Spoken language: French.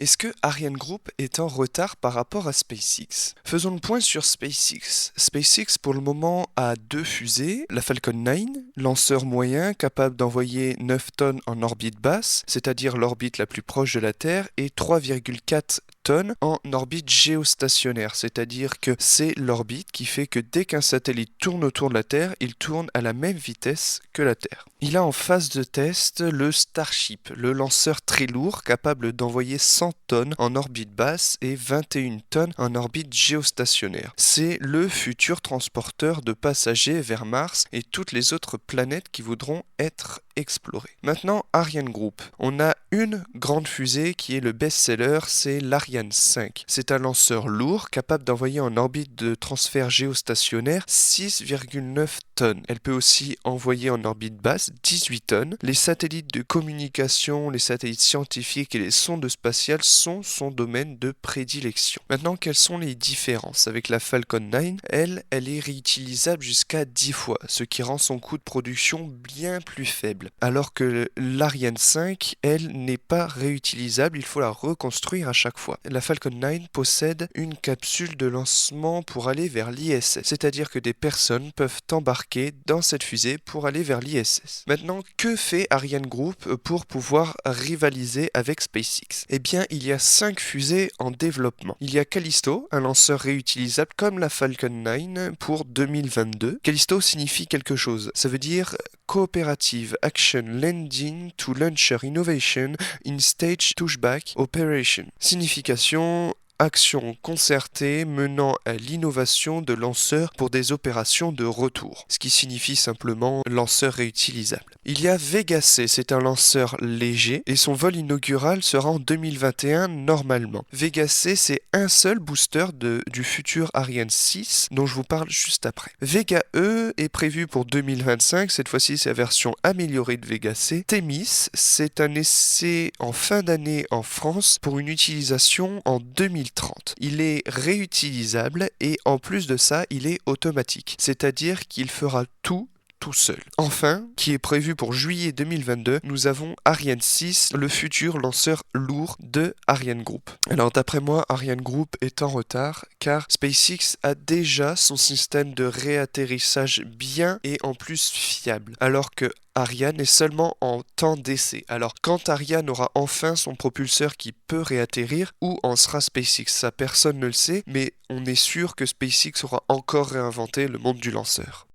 Est-ce que Ariane Group est en retard par rapport à SpaceX? Faisons le point sur SpaceX. SpaceX pour le moment a deux fusées, la Falcon 9, lanceur moyen capable d'envoyer 9 tonnes en orbite basse, c'est-à-dire l'orbite la plus proche de la Terre, et 3,4 tonnes en orbite géostationnaire, c'est-à-dire que c'est l'orbite qui fait que dès qu'un satellite tourne autour de la Terre, il tourne à la même vitesse que la Terre. Il a en phase de test le Starship, le lanceur très lourd capable d'envoyer 100 tonnes en orbite basse et 21 tonnes en orbite géostationnaire. C'est le futur transporteur de passagers vers Mars et toutes les autres planètes qui voudront être explorées. Maintenant, Ariane Group. On a une grande fusée qui est le best-seller, c'est l'Ariane 5. C'est un lanceur lourd capable d'envoyer en orbite de transfert géostationnaire 6,9 tonnes. Elle peut aussi envoyer en orbite basse 18 tonnes. Les satellites de communication, les satellites scientifiques et les sondes spatiales sont son domaine de prédilection. Maintenant, quelles sont les différences? Avec la Falcon 9, elle est réutilisable jusqu'à 10 fois, ce qui rend son coût de production bien plus faible. Alors que l'Ariane 5, elle n'est pas réutilisable, il faut la reconstruire à chaque fois. La Falcon 9 possède une capsule de lancement pour aller vers l'ISS, c'est-à-dire que des personnes peuvent embarquer dans cette fusée pour aller vers l'ISS. Maintenant, que fait Ariane Group pour pouvoir rivaliser avec SpaceX? Eh bien, il y a 5 fusées en développement. Il y a Callisto, un lanceur réutilisable comme la Falcon 9 pour 2022. Callisto signifie quelque chose. Ça veut dire Cooperative Action Landing to Launcher Innovation in Stage Touchback Operation. Signification: action concertée menant à l'innovation de lanceurs pour des opérations de retour, ce qui signifie simplement lanceur réutilisable. Il y a Vega C, c'est un lanceur léger et son vol inaugural sera en 2021 normalement. Vega C, c'est un seul booster du futur Ariane 6 dont je vous parle juste après. Vega E est prévu pour 2025, cette fois-ci c'est la version améliorée de Vega C. Themis, c'est un essai en fin d'année en France pour une utilisation en 2030. Il est réutilisable et en plus de ça, il est automatique, c'est-à-dire qu'il fera tout seul. Enfin, qui est prévu pour juillet 2022, nous avons Ariane 6, le futur lanceur lourd de Ariane Group. Alors d'après moi, Ariane Group est en retard car SpaceX a déjà son système de réatterrissage bien et en plus fiable, alors que Ariane est seulement en temps d'essai. Alors quand Ariane aura enfin son propulseur qui peut réatterrir, où en sera SpaceX? Ça, personne ne le sait, mais on est sûr que SpaceX aura encore réinventé le monde du lanceur.